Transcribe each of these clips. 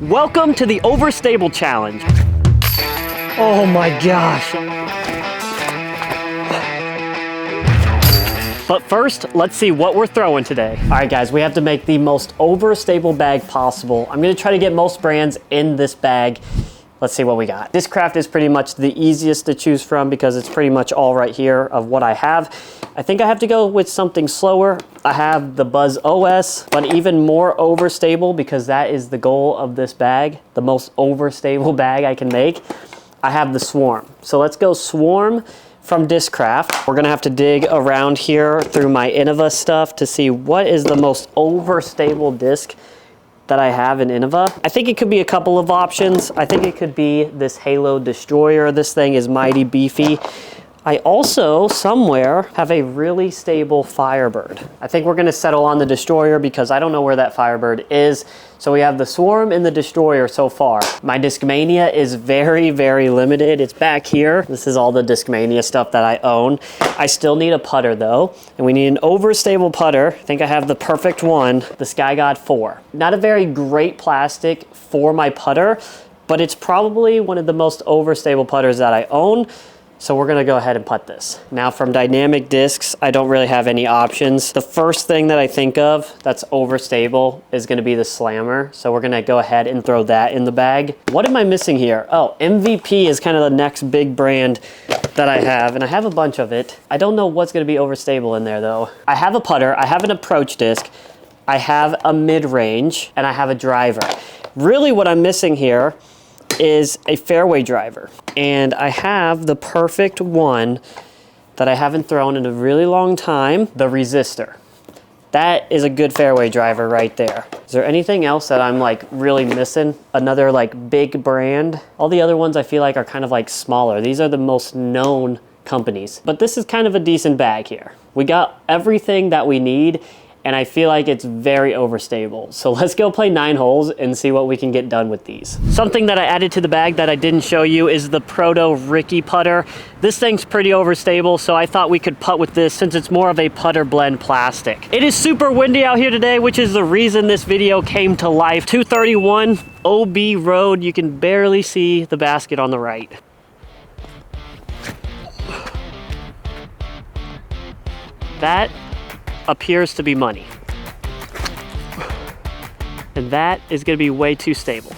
Welcome to the Overstable Challenge. Oh my gosh. But first, let's see what we're throwing today. All right guys, we have to make the most overstable bag possible. I'm gonna try to get most brands in this bag. Let's see what we got. This craft is pretty much the easiest to choose from because it's pretty much all right here of what I have. I think I have to go with something slower. I have the Buzz OS, but even more overstable because that is the goal of this bag, the most overstable bag I can make. I have the Swarm. So let's go Swarm from Discraft. We're gonna have to dig around here through my Innova stuff to see what is the most overstable disc that I have in Innova. I think it could be a couple of options. I think it could be this Halo Destroyer. This thing is mighty beefy. I also, somewhere, have a really stable Firebird. I think we're gonna settle on the Destroyer because I don't know where that Firebird is. So we have the Swarm and the Destroyer so far. My Discmania is very, very limited. It's back here. This is all the Discmania stuff that I own. I still need a putter though, and we need an overstable putter. I think I have the perfect one, the Sky God 4. Not a very great plastic for my putter, but it's probably one of the most overstable putters that I own. So we're gonna go ahead and putt this. Now from Dynamic Discs, I don't really have any options. The first thing that I think of that's overstable is gonna be the Slammer. So we're gonna go ahead and throw that in the bag. What am I missing here? Oh, MVP is kind of the next big brand that I have, and I have a bunch of it. I don't know what's gonna be overstable in there though. I have a putter, I have an approach disc, I have a mid-range, and I have a driver. Really what I'm missing here is a fairway driver, and I have the perfect one that I haven't thrown in a really long time, the Resistor. That is a good fairway driver right there. Is there anything else that I'm like really missing? Another like big brand? All the other ones I feel like are kind of like smaller. These are the most known companies, but this is kind of a decent bag here. We got everything that we need, and I feel like it's very overstable. So let's go play 9 holes and see what we can get done with these. Something that I added to the bag that I didn't show you is the Proto Ricky putter. This thing's pretty overstable, so I thought we could putt with this since it's more of a putter blend plastic. It is super windy out here today, which is the reason this video came to life. 231 OB Road, you can barely see the basket on the right. That appears to be money. And that is gonna be way too stable.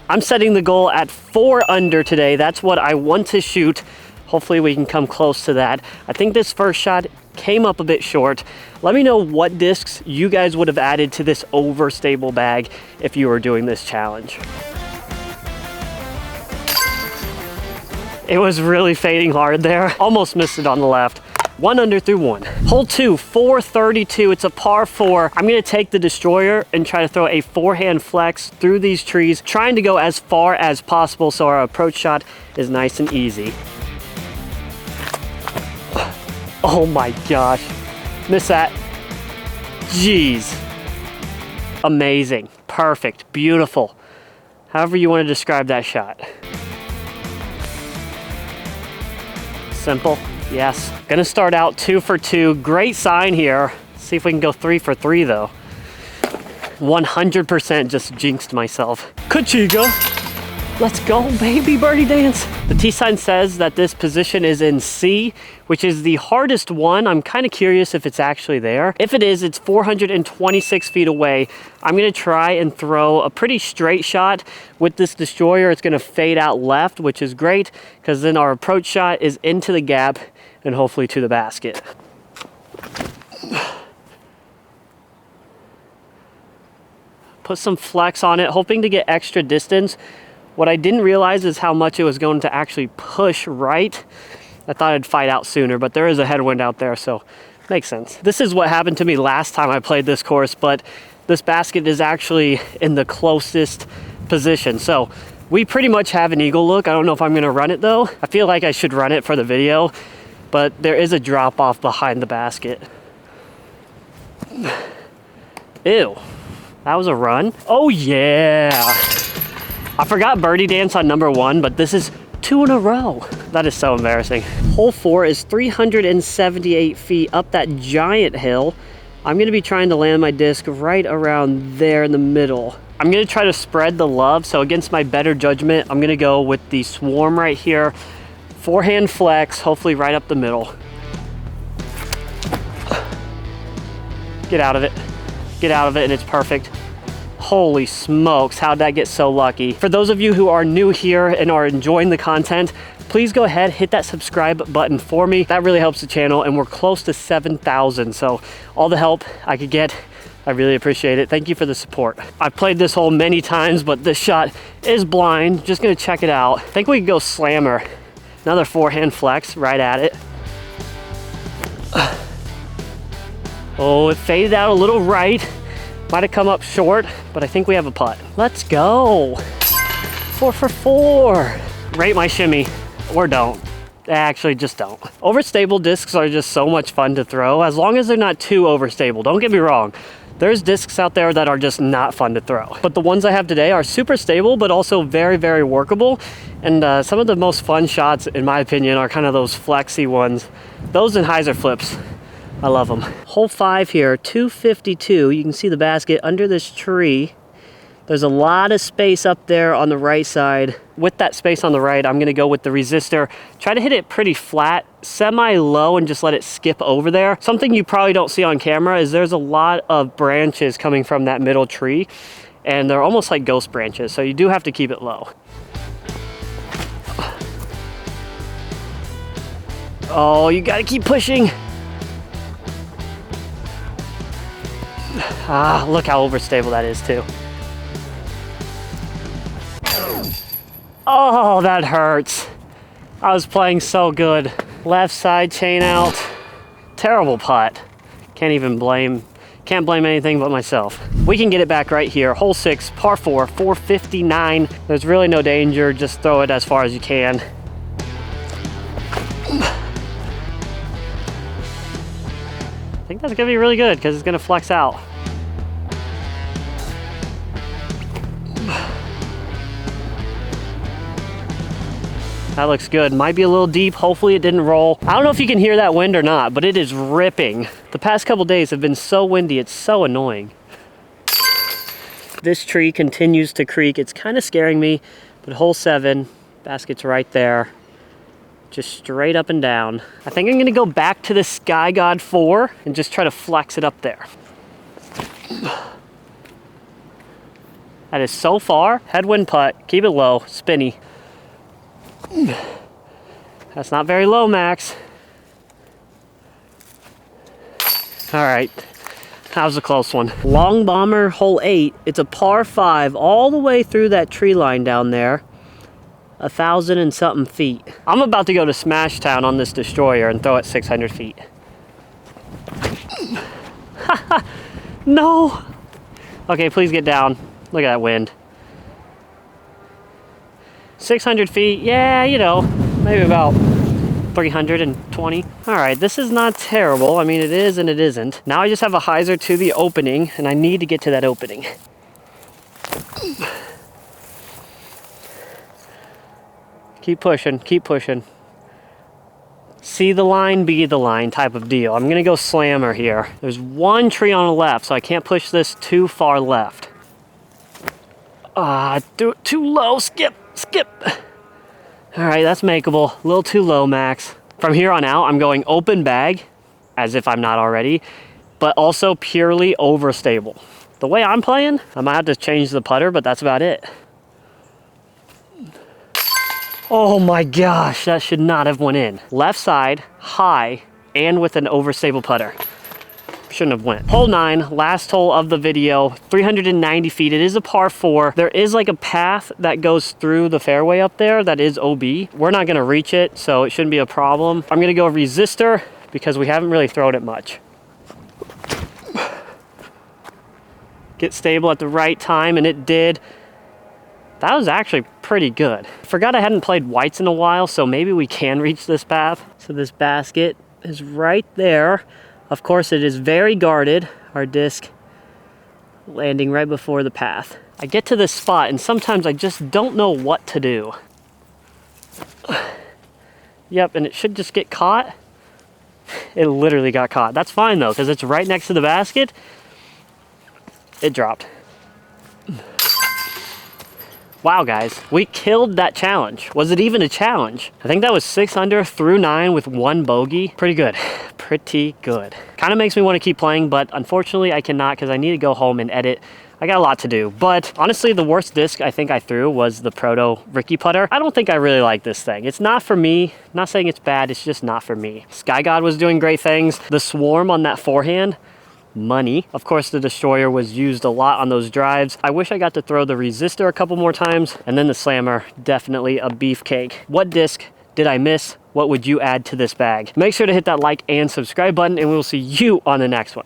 I'm setting the goal at 4 under today. That's what I want to shoot. Hopefully we can come close to that. I think this first shot came up a bit short. Let me know what discs you guys would have added to this overstable bag if you were doing this challenge. It was really fading hard there. Almost missed it on the left. 1 under through 1. Hole 2, 432. It's a par 4. I'm gonna take the Destroyer and try to throw a forehand flex through these trees, trying to go as far as possible so our approach shot is nice and easy. Oh my gosh. Miss that. Jeez. Amazing. Perfect. Beautiful. However you want to describe that shot. Simple. Yes. Gonna start out 2 for 2. Great sign here. See if we can go 3 for 3 though. 100% just jinxed myself. Kachiga. Let's go, baby, birdie dance. The T sign says that this position is in C, which is the hardest one. I'm kind of curious if it's actually there. If it is, it's 426 feet away. I'm gonna try and throw a pretty straight shot with this Destroyer. It's gonna fade out left, which is great, because then our approach shot is into the gap and hopefully to the basket. Put some flex on it, hoping to get extra distance. What I didn't realize is how much it was going to actually push right. I thought I'd fight out sooner, but there is a headwind out there, so makes sense. This is what happened to me last time I played this course, but this basket is actually in the closest position. So we pretty much have an eagle look. I don't know if I'm gonna run it though. I feel like I should run it for the video, but there is a drop off behind the basket. Ew, that was a run. Oh yeah. I forgot birdie dance on number 1, but this is 2 in a row. That is so embarrassing. Hole 4 is 378 feet up that giant hill. I'm gonna be trying to land my disc right around there in the middle. I'm gonna try to spread the love, so against my better judgment, I'm gonna go with the swarm right here. Forehand flex, hopefully right up the middle. Get out of it. Get out of it, and it's perfect. Holy smokes, how'd that get so lucky? For those of you who are new here and are enjoying the content, please go ahead, hit that subscribe button for me. That really helps the channel, and we're close to 7,000, so all the help I could get, I really appreciate it. Thank you for the support. I've played this hole many times, but this shot is blind. Just gonna check it out. I think we can go slammer. Another forehand flex right at it. Oh, it faded out a little right. Might have come up short, but I think we have a putt. Let's go. 4 for 4. Rate my shimmy, or don't. Actually, just don't. Overstable discs are just so much fun to throw, as long as they're not too overstable. Don't get me wrong. There's discs out there that are just not fun to throw. But the ones I have today are super stable, but also very, very workable. And some of the most fun shots, in my opinion, are kind of those flexy ones. Those and hyzer flips. I love them. Hole 5 here, 252. You can see the basket under this tree. There's a lot of space up there on the right side. With that space on the right, I'm gonna go with the resistor. Try to hit it pretty flat, semi-low, and just let it skip over there. Something you probably don't see on camera is there's a lot of branches coming from that middle tree, and they're almost like ghost branches, so you do have to keep it low. Oh, you gotta keep pushing. Ah, look how overstable that is too. Oh, that hurts. I was playing so good. Left side chain out. Terrible putt. Can't blame anything but myself. We can get it back right here. Hole 6, par 4, 459. There's really no danger. Just throw it as far as you can. I think that's gonna be really good because it's gonna flex out. That looks good. Might be a little deep. Hopefully it didn't roll. I don't know if you can hear that wind or not, but it is ripping. The past couple days have been so windy, it's so annoying. This tree continues to creak. It's kind of scaring me, but hole 7, basket's right there. Just straight up and down. I think I'm gonna go back to the Sky God 4 and just try to flex it up there. That is so far. Headwind putt, keep it low, spinny. That's not very low, Max. All right, that was a close one. Long Bomber, hole 8. It's a par 5 all the way through that tree line down there. 1,000 and something feet. I'm about to go to Smash Town on this destroyer and throw it 600 feet. No. Okay, please get down. Look at that wind. 600 feet, yeah, you know, maybe about 320. All right, this is not terrible. I mean, it is and it isn't. Now I just have a hyzer to the opening, and I need to get to that opening. Keep pushing, keep pushing. See the line, be the line type of deal. I'm gonna go slammer here. There's one tree on the left, so I can't push this too far left. Do it too low, skip. All right, that's makeable. A little too low, Max. From here on out, I'm going open bag, as if I'm not already, but also purely overstable. The way I'm playing, I might have to change the putter, but that's about it. Oh my gosh, that should not have went in. Left side, high, and with an overstable putter. Shouldn't have went. Hole 9, last hole of the video, 390 feet. It is a par 4. There is like a path that goes through the fairway up there that is OB. We're not gonna reach it, so it shouldn't be a problem. I'm gonna go resistor because we haven't really thrown it much. Get stable at the right time, and it did. That was actually pretty good. Forgot I hadn't played whites in a while, so maybe we can reach this path. So this basket is right there. Of course, it is very guarded, our disc landing right before the path. I get to this spot and sometimes I just don't know what to do. Yep, and it should just get caught. It literally got caught. That's fine though, because it's right next to the basket. It dropped. Wow, guys, we killed that challenge. Was it even a challenge? I think that was 6 under through 9 with 1 bogey. Pretty good, pretty good. Kind of makes me want to keep playing, but unfortunately I cannot because I need to go home and edit. I got a lot to do, but honestly, the worst disc I think I threw was the Proto Ricky putter. I don't think I really like this thing. It's not for me. I'm not saying it's bad, it's just not for me. Sky God was doing great things. The Swarm on that forehand, money. Of course, the Destroyer was used a lot on those drives. I wish I got to throw the Resistor a couple more times, and then the Slammer, definitely a beefcake. What disc did I miss? What would you add to this bag? Make sure to hit that like and subscribe button, and we will see you on the next one.